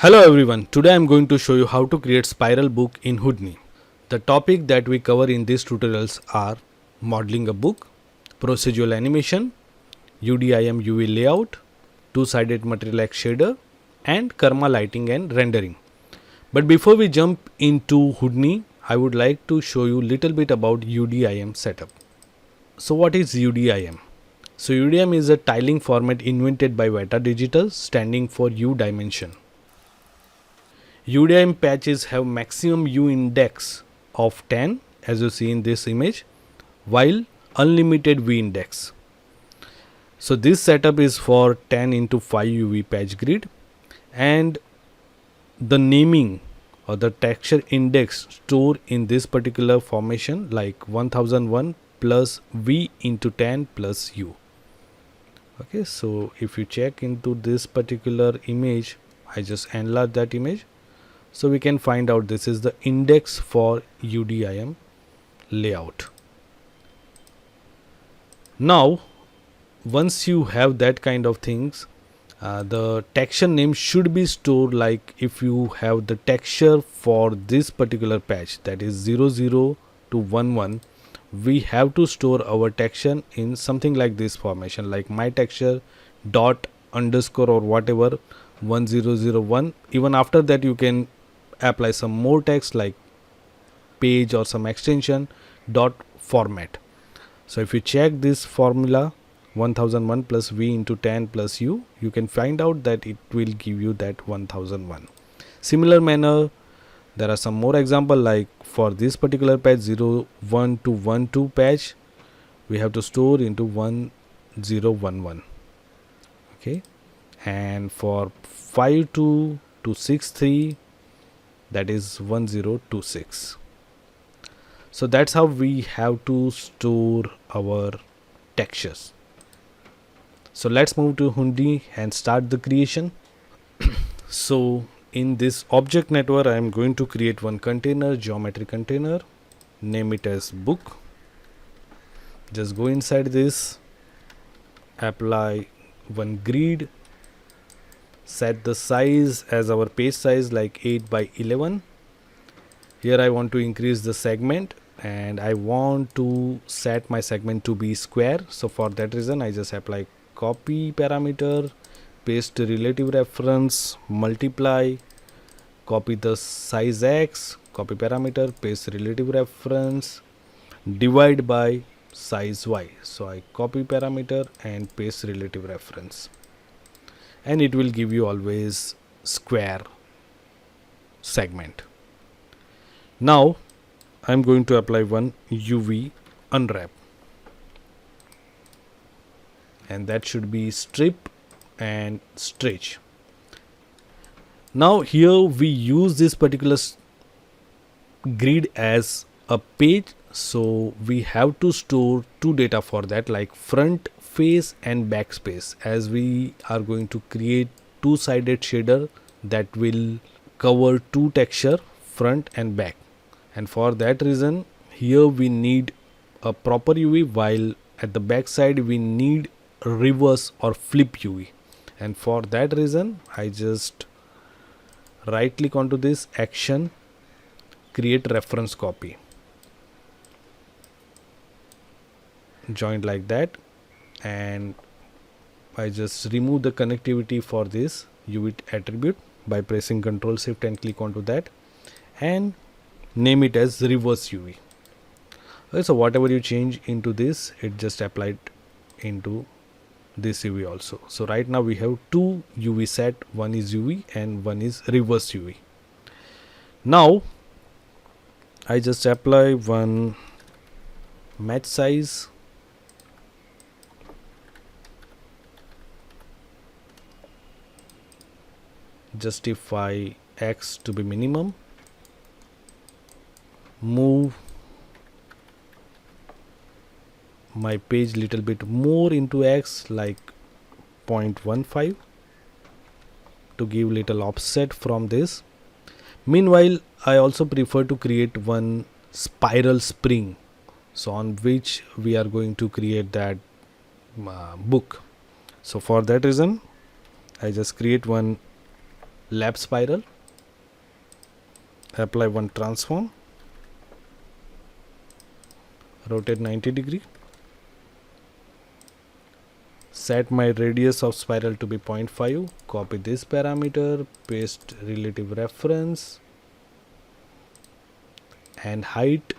Hello everyone, today I am going to show you how to create spiral book in Houdini. The topic that we cover in these tutorials are modeling a book, procedural animation, UDIM UV layout, two-sided MaterialX shader and Karma lighting and rendering. But before we jump into Houdini, I would like to show you little bit about UDIM setup. So what is UDIM? So UDIM is a tiling format invented by Veta Digital standing for U dimension. UDIM patches have maximum U index of 10 as you see in this image, while unlimited V index. So this setup is for 10 into 5 UV patch grid, and the naming or the texture index stored in this particular formation like 1001 plus V into 10 plus U. Okay, so if you check into this particular image, I just enlarge that image. So we can find out this is the index for UDIM layout. Now once you have that kind of things, the texture name should be stored like if you have the texture for this particular patch, that is 00 to 11, we have to store our texture in something like this formation, like my texture dot underscore or whatever 1001. Even after that you can apply some more text like page or some extension dot format. So if you check this formula 1001 plus V into 10 plus U, you can find out that it will give you that 1001. Similar manner, there are some more example like for this particular patch 01 to 12 patch, we have to store into 1011. Okay, and for 52 to 63, that is 1026. So that's how we have to store our textures. So let's move to Houdini and start the creation. So in this object network, I am going to create one container, geometry container, name it as book. Just go inside this, apply one grid, set the size as our page size like 8 by 11. Here I want to increase the segment and I want to set my segment to be square. So for that reason I just apply copy parameter, paste relative reference, multiply, copy the size x, copy parameter, paste relative reference, divide by size y. So I copy parameter and paste relative reference, and it will give you always square segment. Now I'm going to apply one UV unwrap, and that should be strip and stretch. Now here we use this particular grid as a page, so we have to store two data for that, like front face and back space, as we are going to create two-sided shader that will cover two texture, front and back. And for that reason here we need a proper UV, while at the back side we need reverse or flip UV. And for that reason I just right click onto this action, create reference copy, join like that, and I just remove the connectivity for this UV attribute by pressing Ctrl Shift and click onto that and name it as reverse UV. Okay, so whatever you change into this, it just applied into this UV also. So right now we have two UV set, one is UV and one is reverse UV. Now I just apply one match size, justify X to be minimum, move my page little bit more into X like 0.15 to give little offset from this. Meanwhile I also prefer to create one spiral spring, so on which we are going to create that book. So for that reason I just create one lap spiral, apply one transform, rotate 90 degree, set my radius of spiral to be 0.5, copy this parameter, paste relative reference, and height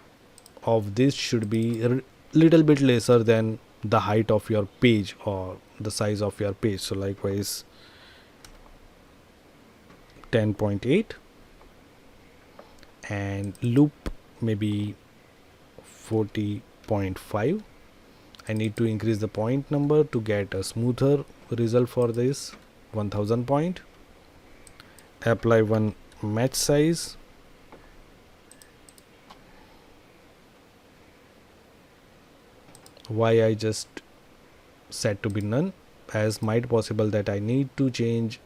of this should be a little bit lesser than the height of your page or the size of your page. So likewise 10.8, and loop maybe 40.5. I need to increase the point number to get a smoother result for this 1000 point. Apply one match size, why I just set to be none, as might possible that I need to change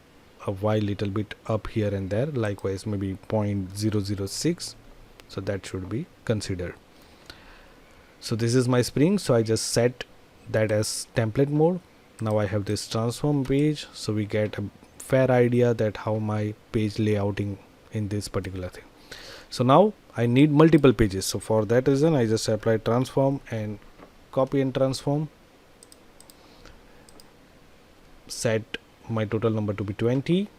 a y little bit up here and there, likewise maybe 0.006, so that should be considered. So this is my spring, so I just set that as template mode. Now I have this transform page, so we get a fair idea that how my page layouting in this particular thing. So now I need multiple pages, so for that reason I just apply transform and copy and transform, set my total number to be 20.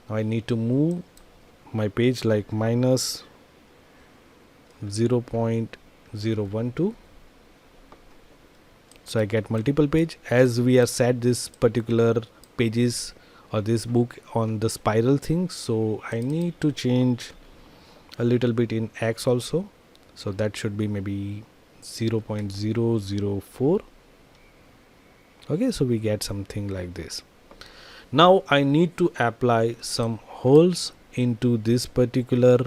Now I need to move my page like minus 0.012, so I get multiple page. As we are set this particular pages or this book on the spiral thing, so I need to change a little bit in X also, so that should be maybe 0.004. okay, so we get something like this. Now I need to apply some holes into this particular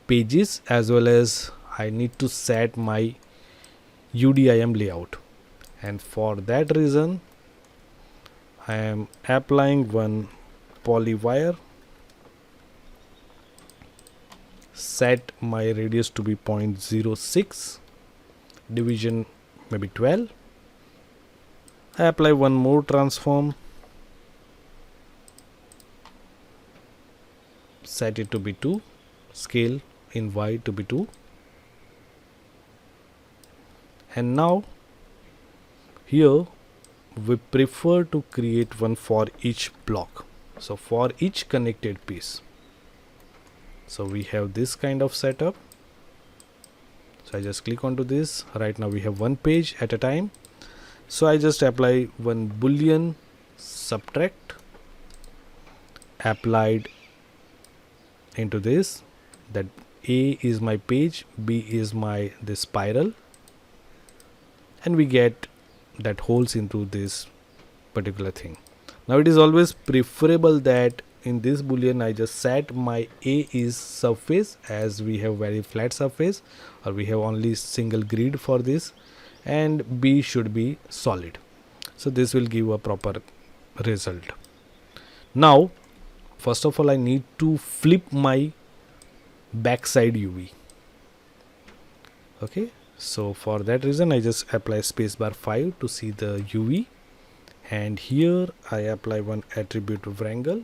pages, as well as I need to set my UDIM layout, and for that reason I am applying one poly wire, set my radius to be 0.06, division maybe 12. I apply one more transform, set it to be 2, scale in Y to be 2, and now here we prefer to create one for each block, so for each connected piece. So we have this kind of setup, so I just click onto this. Right now we have one page at a time, so I just apply one boolean subtract applied into this, that A is my page, B is my this spiral, and we get that holes into this particular thing. Now it is always preferable that in this boolean I just set my A is surface, as we have very flat surface or we have only single grid for this, and B should be solid, so this will give a proper result. Now first of all I need to flip my backside UV. okay, so for that reason I just apply spacebar 5 to see the UV, and here I apply one attribute wrangle,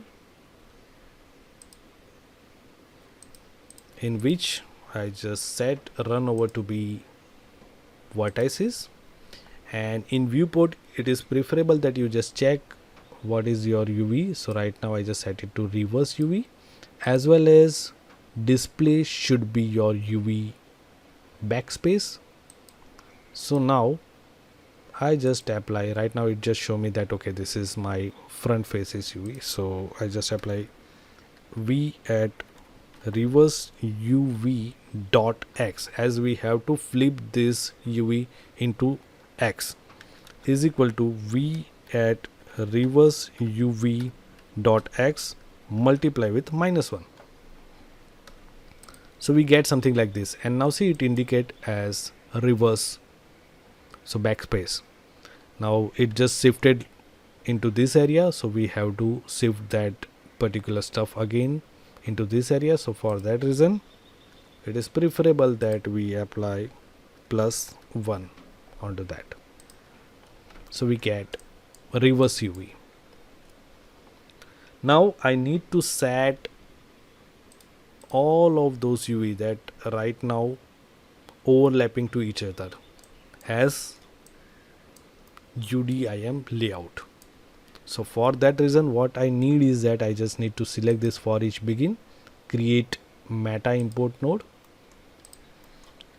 in which I just set run over to be vertices, and in viewport it is preferable that you just check what is your UV. So right now I just set it to reverse UV, as well as display should be your UV backspace. So now I just apply, right now it just show me that okay, this is my front faces UV, so I just apply V at reverse UV dot X, as we have to flip this UV into X, is equal to V at reverse UV dot X multiply with -1. So we get something like this, and now see it indicate as reverse, so backspace. Now it just shifted into this area, so we have to shift that particular stuff again into this area. So for that reason it is preferable that we apply +1 onto that, so we get reverse UV. Now I need to set all of those UV that right now overlapping to each other as UDIM layout. So for that reason, what I need is that I just need to select this for each begin, create meta import node,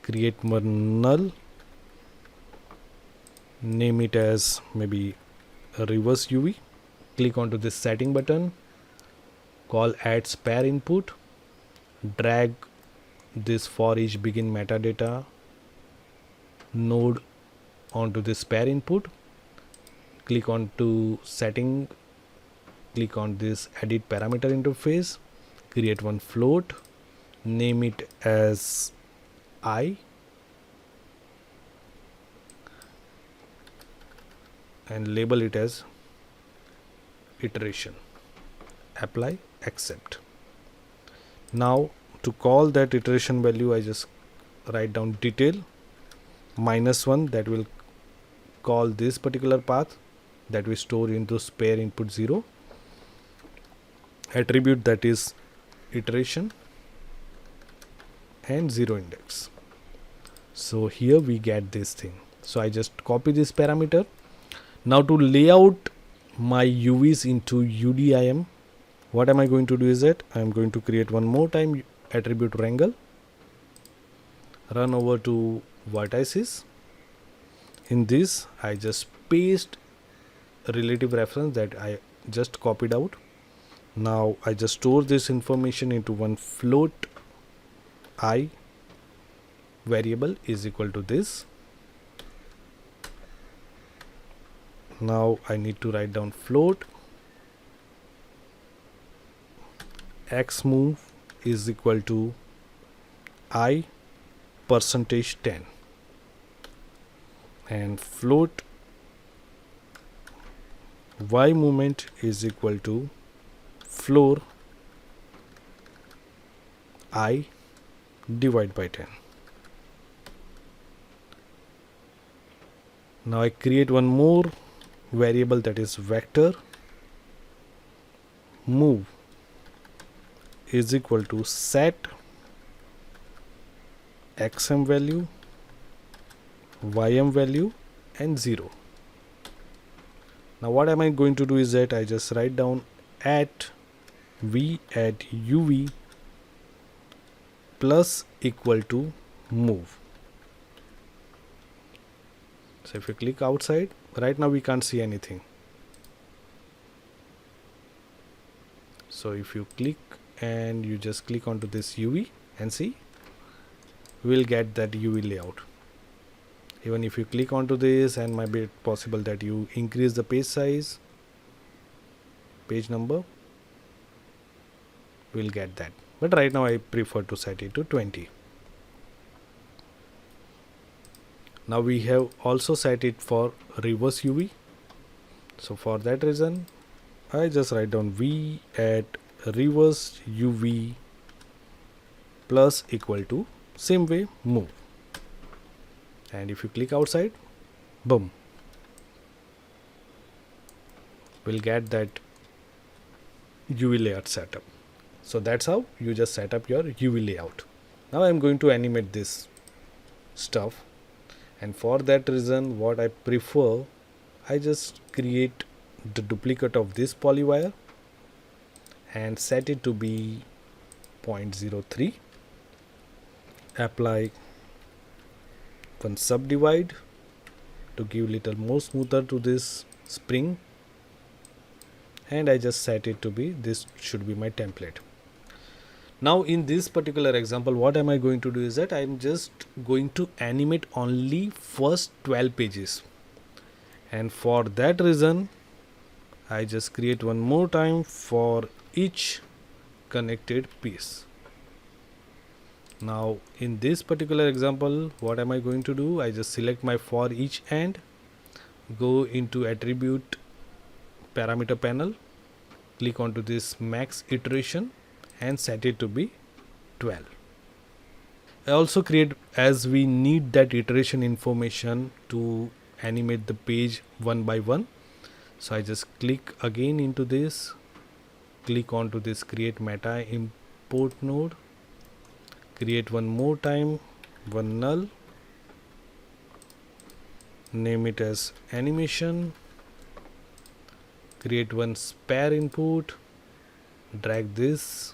create one null, name it as maybe a reverse UV, click onto this setting button, call add spare input, drag this for each begin metadata node onto this spare input, click on to setting, click on this edit parameter interface, create one float, name it as I, and label it as iteration, apply, accept. Now to call that iteration value, I just write down detail -1, that will call this particular path that we store into spare input 0, attribute that is iteration, and 0 index. So here we get this thing. So I just copy this parameter. Now to lay out my UVs into UDIM, what am I going to do is that I am going to create one more time attribute wrangle, run over to vertices. In this I just paste a relative reference that I just copied out. Now I just store this information into one float I variable is equal to this. Now I need to write down float x move is equal to I %10, and float y movement is equal to floor I divide by 10. Now I create one more variable, that is vector move is equal to set xm value, ym value, and 0. Now what am I going to do is that I just write down at v at uv plus equal to move. So if you click outside, right now we can't see anything. So if you click and you just click onto this UV and see, we will get that UV layout. Even if you click onto this, and might be possible that you increase the page size, page number, we will get that. But right now I prefer to set it to 20. Now we have also set it for reverse UV. So for that reason, I just write down v at reverse UV plus equal to same way move. And if you click outside, boom, we'll get that UV layout setup. So that's how you just set up your UV layout. Now I'm going to animate this stuff, and for that reason what I prefer, I just create the duplicate of this polywire and set it to be 0.03, apply one subdivide to give little more smoother to this spring, and I just set it to be, this should be my template. Now in this particular example, what am I going to do is that I'm just going to animate only first 12 pages, and for that reason I just create one more time for each connected piece. Now in this particular example, what am I going to do? I just select my for each and go into attribute parameter panel, click onto this max iteration and set it to be 12. I also create, as we need that iteration information to animate the page one by one, so I just click again into this click on to this create meta import node, create one more time, one null, name it as animation, create one spare input, drag this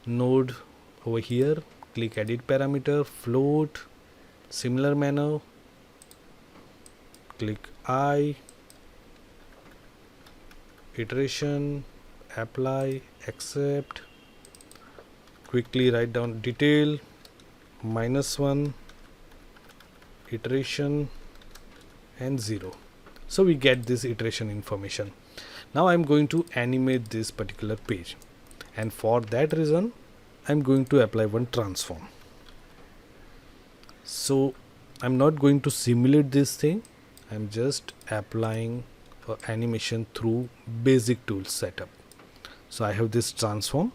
node over here, click edit parameter, float, similar manner, click I, iteration, apply, accept, quickly write down detail, -1, iteration and 0. So we get this iteration information. Now I'm going to animate this particular page, and for that reason I'm going to apply one transform. So I'm not going to simulate this thing, I'm just applying animation through basic tools setup. So I have this transform.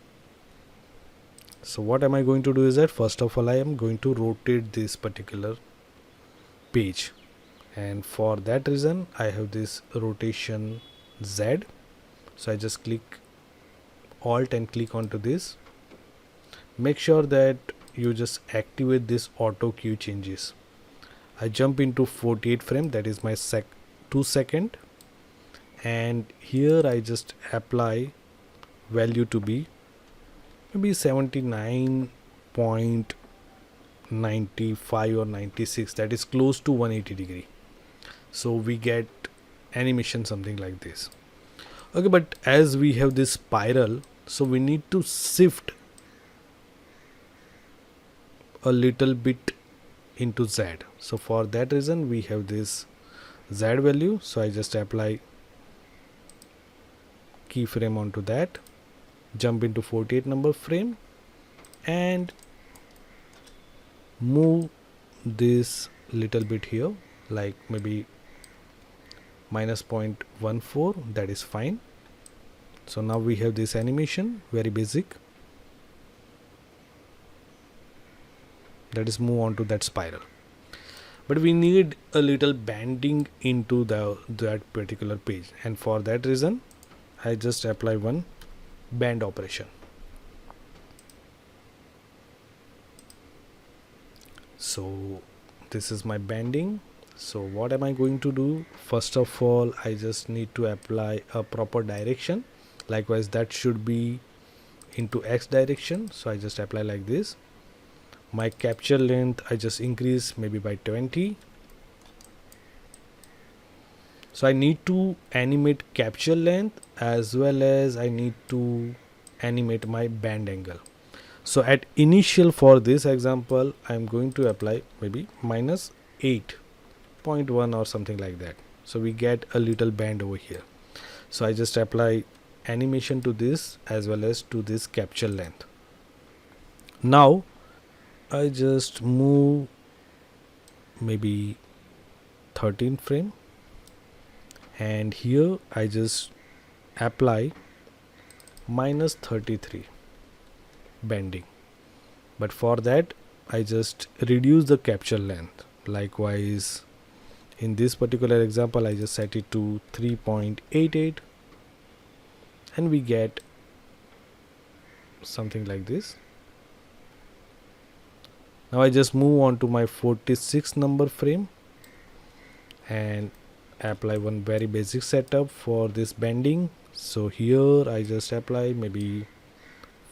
So what am I going to do is that first of all I am going to rotate this particular page, and for that reason I have this rotation Z. So I just click alt and click onto this. Make sure that you just activate this auto cue changes. I jump into 48 frame, that is my 2 second, and here I just apply value to be maybe 79.95 or 96, that is close to 180 degree. So we get animation something like this. Okay, but as we have this spiral, so we need to shift a little bit into Z. So for that reason we have this Z value. So I just apply keyframe onto that, jump into 48 number frame and move this little bit here, like maybe -0.14, that is fine. So now we have this animation, very basic. That is move on to that spiral, but we need a little banding into that particular page, and for that reason I just apply one band operation. So this is my banding. So what am I going to do? First of all I just need to apply a proper direction. Likewise that should be into X direction. So I just apply like this. My capture length I just increase maybe by 20. So I need to animate capture length as well as I need to animate my band angle. So at initial for this example I'm going to apply maybe -8.1 or something like that. So we get a little band over here. So I just apply animation to this as well as to this capture length. Now I just move maybe 13 frame, and here I just apply -33 bending, but for that I just reduce the capture length. Likewise in this particular example I just set it to 3.88 and we get something like this. Now I just move on to my 46 number frame and apply one very basic setup for this bending. So here I just apply maybe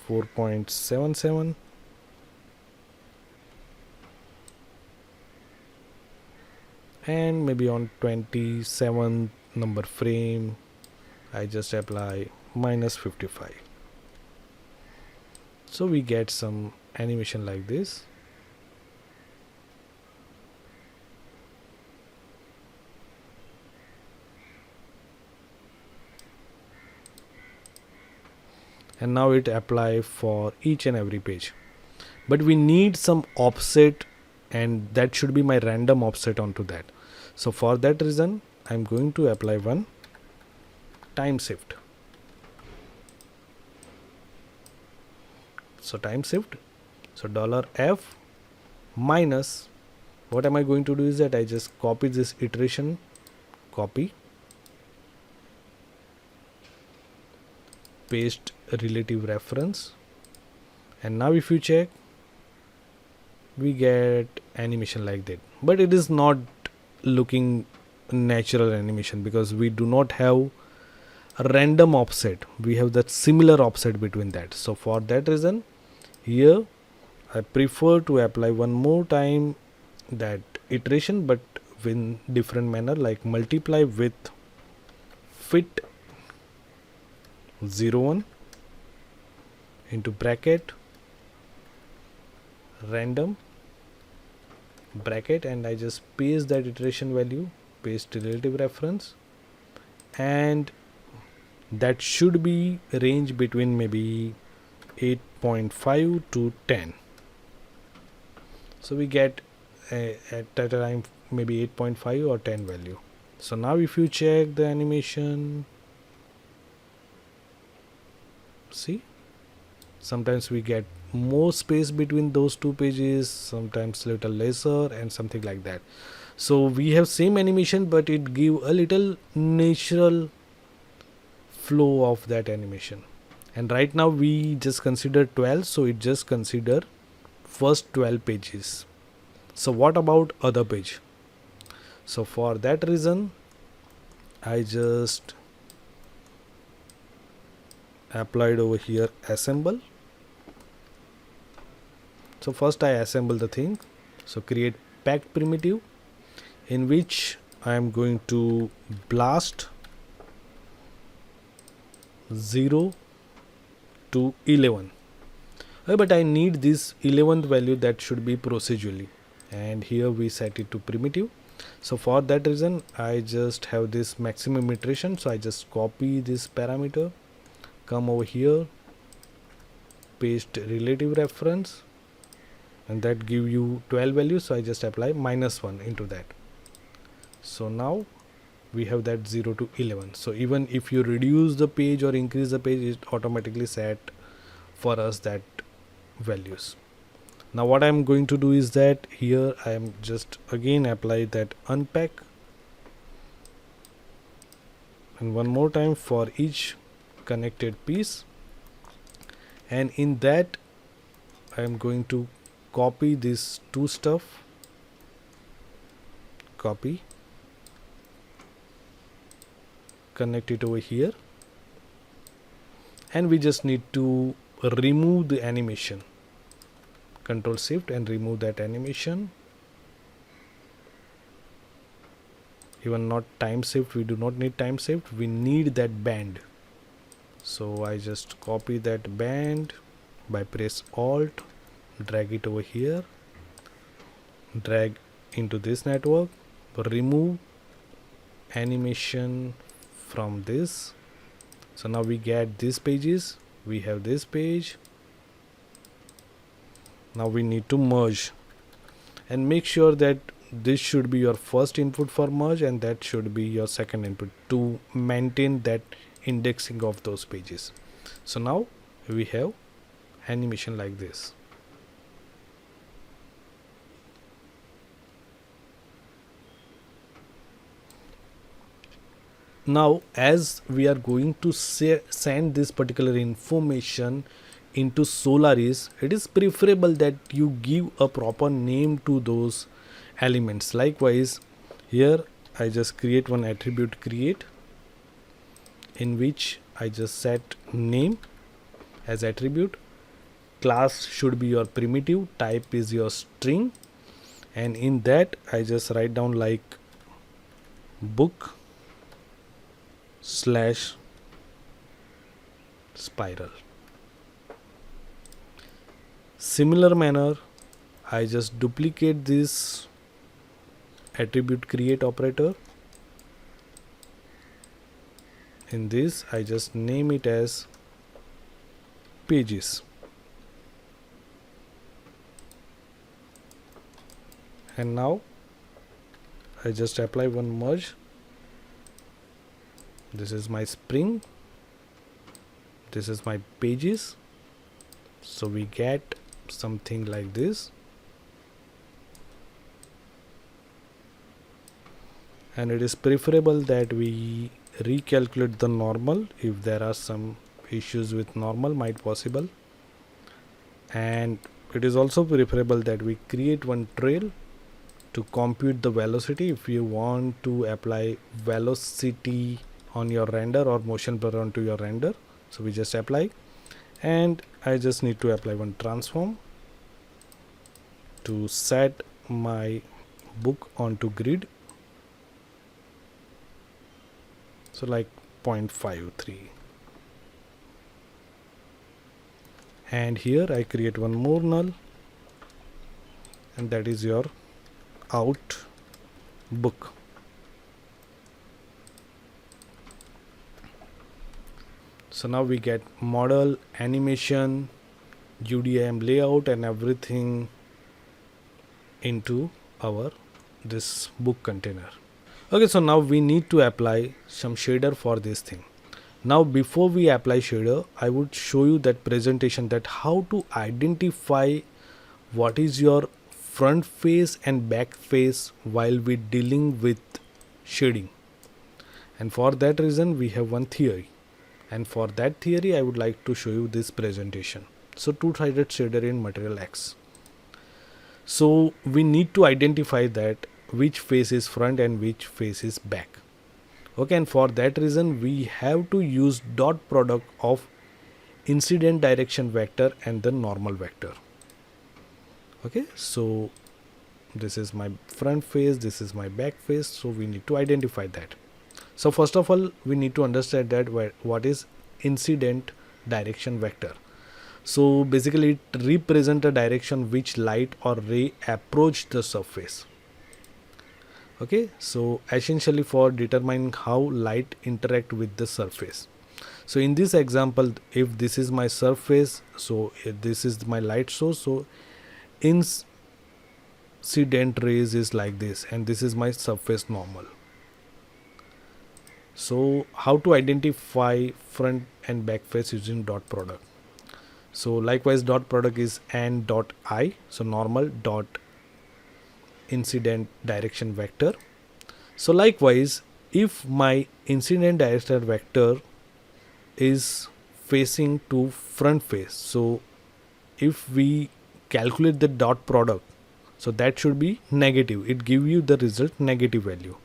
4.77 and maybe on 27 number frame I just apply -55. So we get some animation like this. And now it apply for each and every page, but we need some offset, and that should be my random offset onto that. So for that reason I'm going to apply one time shift. So time shift, so $F minus, what am I going to do is that I just copy this iteration, copy, paste a relative reference, and now if you check, we get animation like that, but it is not looking natural animation because we do not have a random offset. We have that similar offset between that. So for that reason, here I prefer to apply one more time that iteration, but in different manner, like multiply with fit 01 into bracket random bracket, and I just paste that iteration value, paste relative reference, and that should be range between maybe 8.5 to 10. So we get at that time maybe 8.5 or 10 value. So now if you check the animation, see, sometimes we get more space between those two pages, sometimes little lesser, and something like that. So we have same animation, but it give a little natural flow of that animation. And right now we just consider 12, so it just consider first 12 pages. So what about other page? So for that reason, I just applied over here assemble. So first I assemble the thing. So create packed primitive, in which I am going to blast 0 to 11. But I need this 11th value, that should be procedurally, and here we set it to primitive. So for that reason, I just have this maximum iteration, so I just copy this parameter, come over here, paste relative reference, and that give you 12 values, so I just apply -1 into that. So now we have that 0 to 11. So even if you reduce the page or increase the page, it automatically set for us that values. Now what I'm going to do is that here I am just again apply that unpack, and one more time for each connected piece, and in that I am going to copy this two stuff, copy, connect it over here, and we just need to remove the animation. Control Shift and remove that animation. Even not time shift, we do not need time shift, we need that band. So I just copy that band by press Alt, drag it over here, drag into this network, remove animation from this. So now we get these pages, we have this page. Now we need to merge, and make sure that this should be your first input for merge, and that should be your second input to maintain that indexing of those pages. So now we have animation like this. Now as we are going to send this particular information into Solaris, it is preferable that you give a proper name to those elements. Likewise, here I just create one attribute create, in which I just set name as attribute, class should be your primitive, type is your string, and in that I just write down like book / spiral. Similar manner, I just duplicate this attribute create operator. In this I just name it as pages, and now I just apply one merge. This is my spring, this is my pages, so we get something like this. And it is preferable that we recalculate the normal if there are some issues with normal might possible, and it is also preferable that we create one trail to compute the velocity. If you want to apply velocity on your render or motion blur onto your render, so we just apply, and I just need to apply one transform to set my book onto grid, so like 0.53, and here I create one more null, and that is your out book. So now we get model, animation, UDIM layout and everything into our this book container. Okay, so now we need to apply some shader for this thing. Now before we apply shader, I would show you that presentation, that how to identify what is your front face and back face while we dealing with shading. And for that reason we have one theory, and for that theory I would like to show you this presentation. So two-sided shader in MaterialX. So we need to identify that which face is front and which face is back. Okay, and for that reason we have to use dot product of incident direction vector and the normal vector. Okay, so this is my front face, this is my back face, so we need to identify that. So first of all we need to understand that what is incident direction vector. So basically it represents a direction which light or ray approach the surface. Okay, so essentially for determining how light interact with the surface. So in this example, if this is my surface, so this is my light source, so incident rays is like this, and this is my surface normal. So how to identify front and back face using dot product? So likewise dot product is n dot I, so normal dot incident direction vector. So likewise, if my incident direction vector is facing to front face, so if we calculate the dot product, so that should be negative, it give you the result negative value,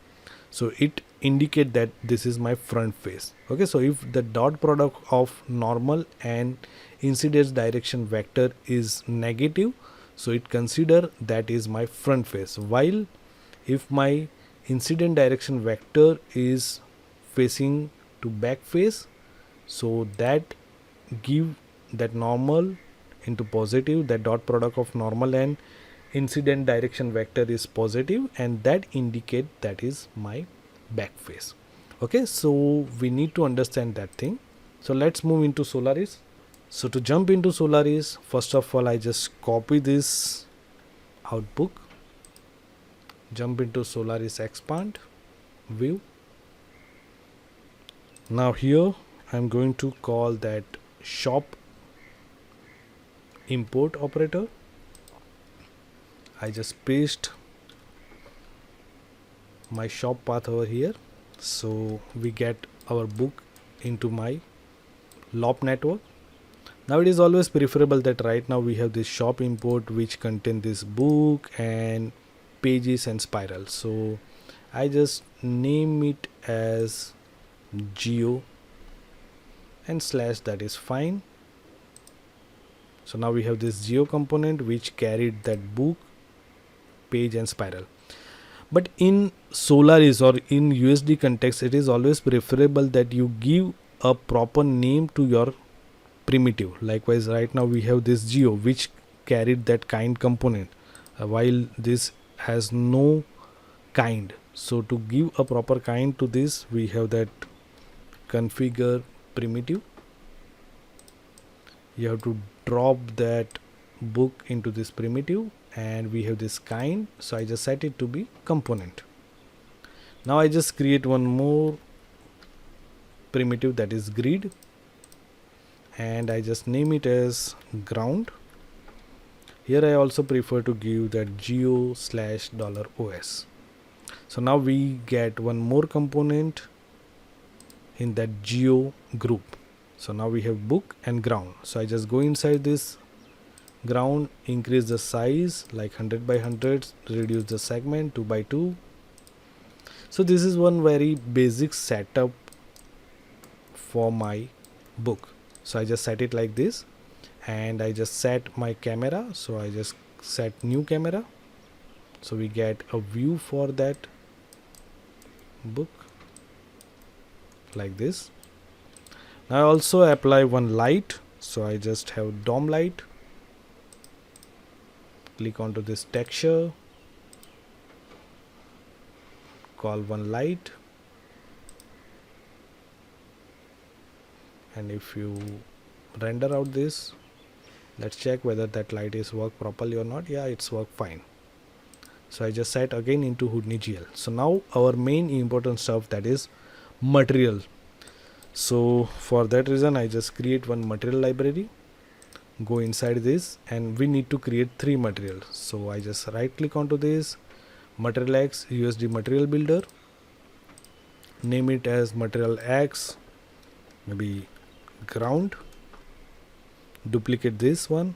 so it indicate that this is my front face. Okay, so if the dot product of normal and incident direction vector is negative, so it consider that is my front face, while if my incident direction vector is facing to back face, so that give that normal into positive, that dot product of normal and incident direction vector is positive, and that indicate that is my back face. Okay, so we need to understand that thing. So let's move into Solaris. So to jump into Solaris, first of all I just copy this outbook, jump into Solaris, expand, view. Now here I'm going to call that shop import operator. I just paste my shop path over here, so we get our book into my LOP network. Now it is always preferable that right now we have this shop import which contain this book and pages and spiral, so I just name it as geo and slash, that is fine. So now we have this geo component which carried that book, page and spiral. But in Solaris or in USD context, it is always preferable that you give a proper name to your primitive. Likewise right now we have this geo which carried that kind component, while this has no kind. So to give a proper kind to this, we have that configure primitive. You have to drop that book into this primitive, and we have this kind, so I just set it to be component. Now I just create one more primitive, that is grid, and I just name it as ground. Here I also prefer to give that geo slash $os. So now we get one more component in that geo group. So now we have book and ground. So I just go inside this ground, increase the size like 100 by 100, reduce the segment 2 by 2. So this is one very basic setup for my book. So I just set it like this, and I just set my camera. So I just set new camera, so we get a view for that book like this. Now I also apply one light, so I just have dome light, click onto this texture, call one light, and if you render out this, let's check whether that light is work properly or not. Yeah, it's work fine. So I just set again into Houdini GL. So now our main important stuff, that is material. So for that reason I just create one material library, go inside this, and we need to create 3 materials. So I just right click onto this, MaterialX USD material builder, name it as MaterialX, maybe ground, duplicate this one,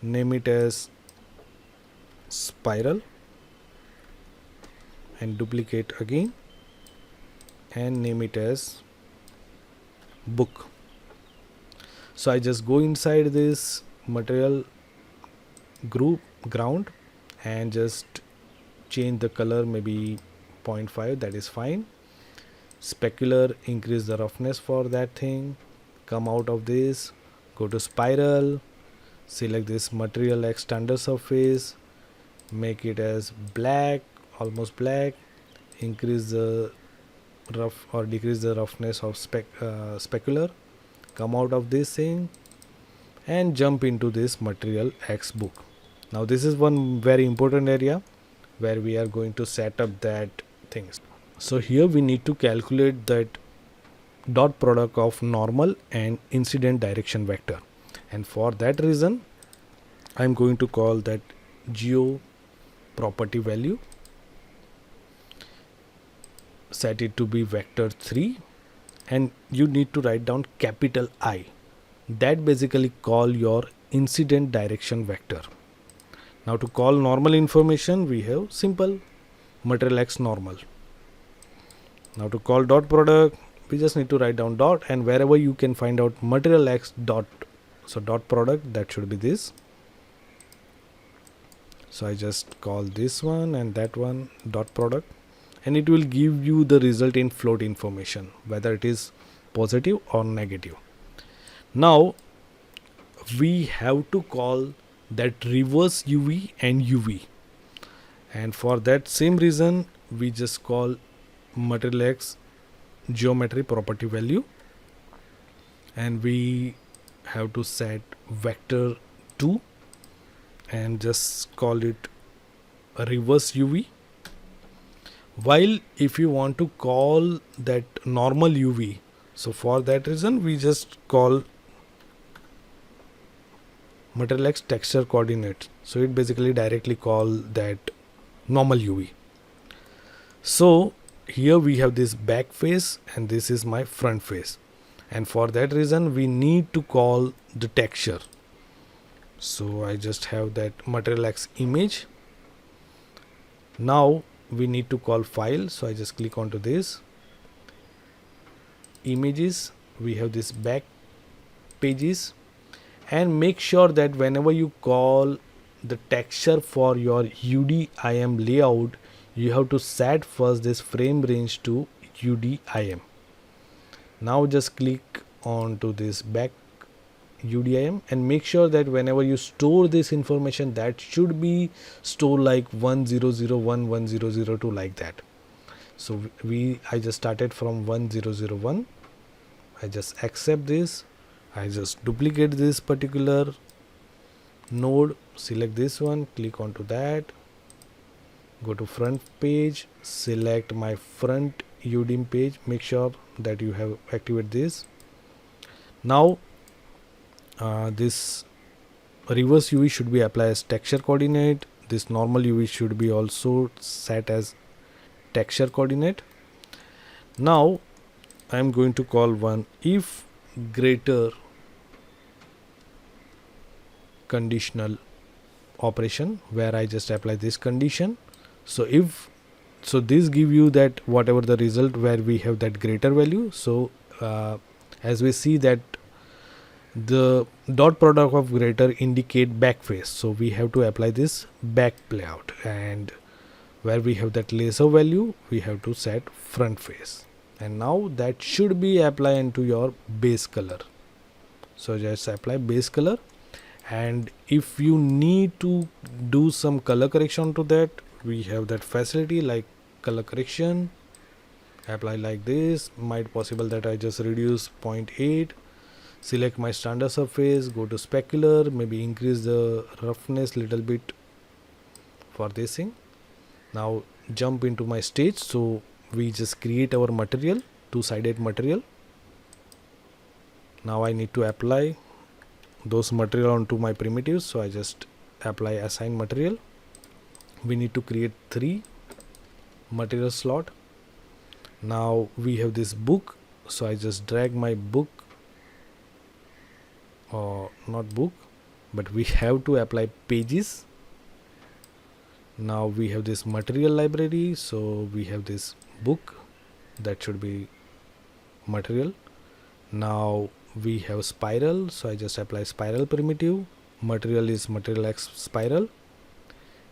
name it as spiral, and duplicate again and name it as book. So I just go inside this material group ground and just change the color, maybe 0.5, that is fine. Specular, increase the roughness for that thing. Come out of this, go to spiral, select this MaterialX standard surface, make it as black, almost black, increase the rough or decrease the roughness of specular, come out of this thing and jump into this MaterialX book. Now this is one very important area where we are going to set up that things. So here we need to calculate that dot product of normal and incident direction vector, and for that reason I'm going to call that geo property value, set it to be vector 3, and you need to write down capital I. That basically call your incident direction vector. Now to call normal information, we have simple MaterialX normal. Now to call dot product, we just need to write down dot, and wherever you can find out MaterialX dot, so dot product, that should be this. So I just call this one and that one dot product, and it will give you the result in float information, whether it is positive or negative. Now we have to call that reverse UV and UV, and for that same reason we just call MaterialX geometry property value, and we have to set vector 2 and just call it a reverse UV. While if you want to call that normal UV, so for that reason we just call MaterialX texture coordinate, so it basically directly call that normal UV. So here we have this back face and this is my front face, and for that reason we need to call the texture. So I just have that MaterialX image. Now we need to call file, so I just click onto this images, we have this back pages, and make sure that whenever you call the texture for your UDIM layout, you have to set first this frame range to UDIM. Now just click on to this back UDIM and make sure that whenever you store this information, that should be stored like 1001 1002 like that. So I just started from 1001. I just accept this, I just duplicate this particular node, select this one, click onto that, go to front page, select my front UDIM page, make sure that you have activate this. Now this reverse UV should be applied as texture coordinate, this normal UV should be also set as texture coordinate. Now I am going to call one if greater conditional operation where I just apply this condition. So this give you that whatever the result where we have that greater value. So as we see that the dot product of greater indicate back face, so we have to apply this back layout, and where we have that lesser value we have to set front face. And now that should be applied into your base color. So just apply base color, and if you need to do some color correction to that, we have that facility like color correction. Apply like this. Might possible that I just reduce 0.8, select my standard surface, go to specular, maybe increase the roughness little bit for this thing. Now jump into my stage. So we just create our material, two-sided material. Now I need to apply those material onto my primitives, so I just apply assign material. We need to create 3 material slot. Now we have this book, so I just drag my book, or not book, but we have to apply pages. Now we have this material library, so we have this book, that should be material. Now we have spiral, so I just apply spiral primitive. Material is MaterialX spiral,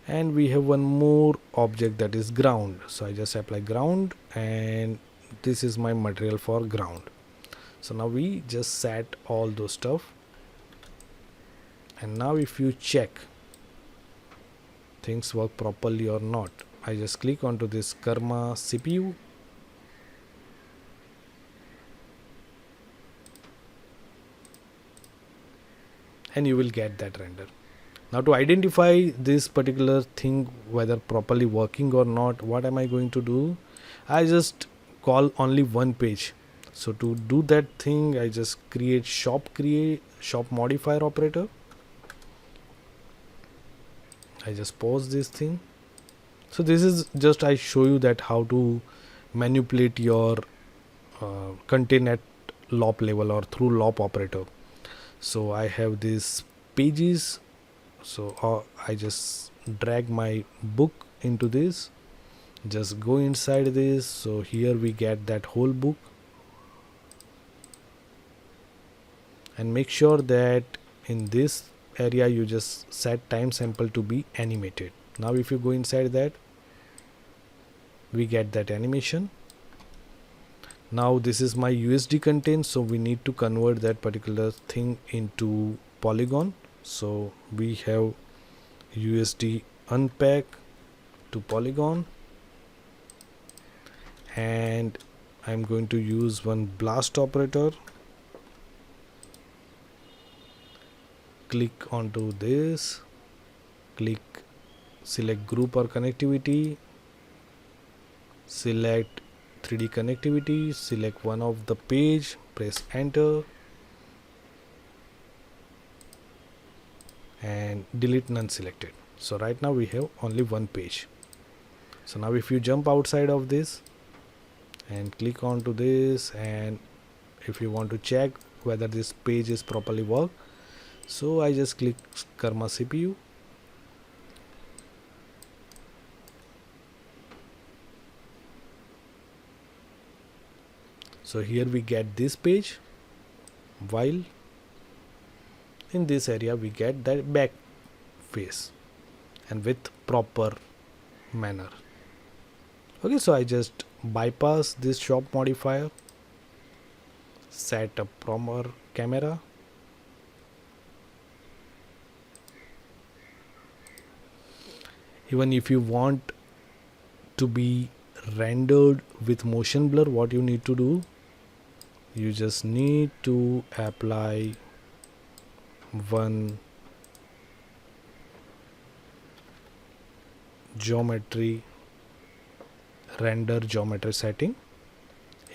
and we have one more object that is ground, so I just apply ground, and this is my material for ground. So now we just set all those stuff, and now if you check things work properly or not, I just click onto this Karma CPU, and you will get that render. Now to identify this particular thing whether properly working or not, what am I going to do? I just call only one page. So to do that thing, I just create shop modifier operator. I just pause this thing. So this is just I show you that how to manipulate your content at lop level or through lop operator. So I have these pages, so I just drag my book into this, just go inside this. So here we get that whole book, and make sure that in this area you just set time sample to be animated. Now if you go inside that, we get that animation. Now this is my USD content, so we need to convert that particular thing into polygon. So we have USD unpack to polygon, and I'm going to use one blast operator. Click onto this, select group or connectivity, select 3D connectivity, select one of the page, press enter, and delete none selected. So right now we have only one page. So now if you jump outside of this and click onto this, and if you want to check whether this page is properly worked, so I just click Karma CPU. So here we get this page, while in this area we get that back face and with proper manner. Okay, so I just bypass this shop modifier, set a proper camera, even if you want to be rendered with motion blur, what you need to do, you just need to apply one render geometry setting,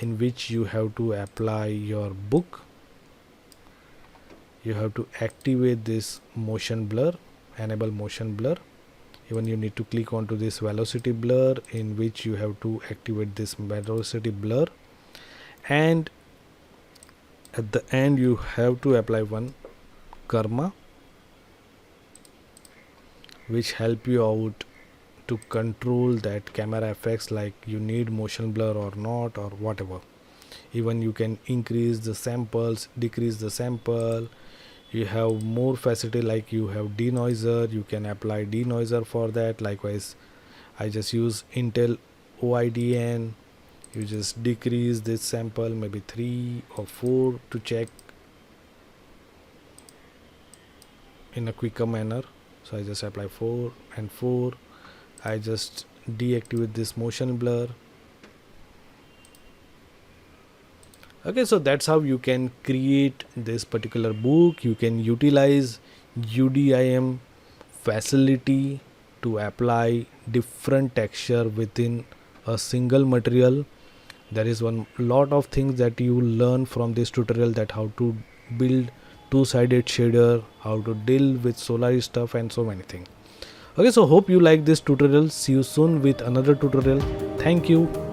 in which you have to apply your book. You have to activate this motion blur, enable motion blur. Even you need to click onto this velocity blur, in which you have to activate this velocity blur, and at the end you have to apply one karma, which help you out to control that camera effects, like you need motion blur or not, or whatever. Even you can increase the samples, decrease the sample. You have more facility, like you have denoiser, you can apply denoiser for that. Likewise, I just use Intel OIDN. You just decrease this sample, maybe 3 or 4, to check in a quicker manner. So I just apply 4 and 4. I just deactivate this motion blur. Okay, so that's how you can create this particular book. You can utilize UDIM facility to apply different texture within a single material. There is one lot of things that you learn from this tutorial, that how to build two-sided shader, how to deal with Solaris stuff, and so many things. Okay, so hope you like this tutorial. See you soon with another tutorial. Thank you.